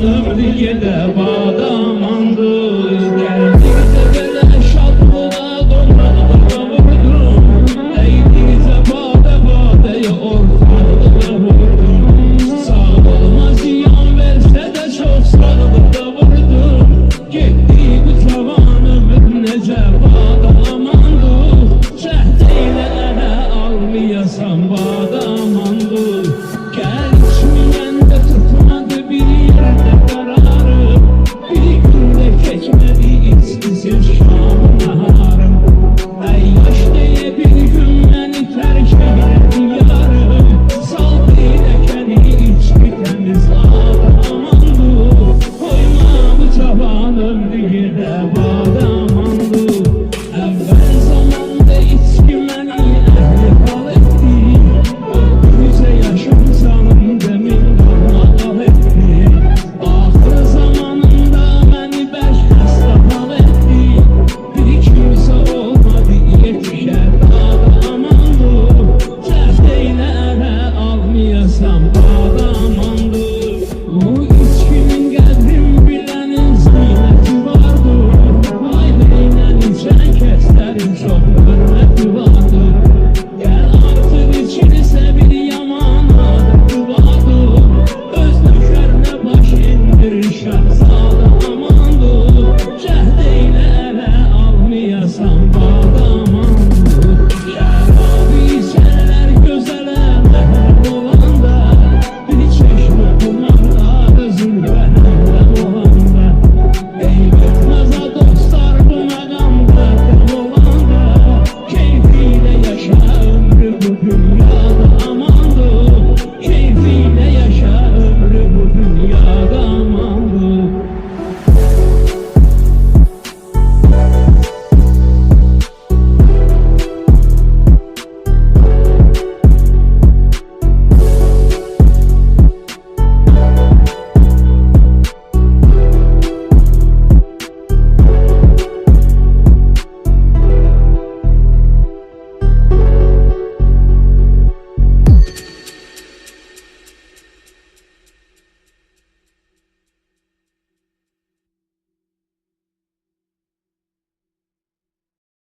ömrü gedə badamandır. Gəldikcə belə şadlığa donralığa vurdum. Əydikcə badəyə ortalığa vurdum. Sağlığıma ziyan versə də çox sağlıqda vurdum. Getdi bu cavan ömür necə badamandır. Cəhd elə ələ almayasan bada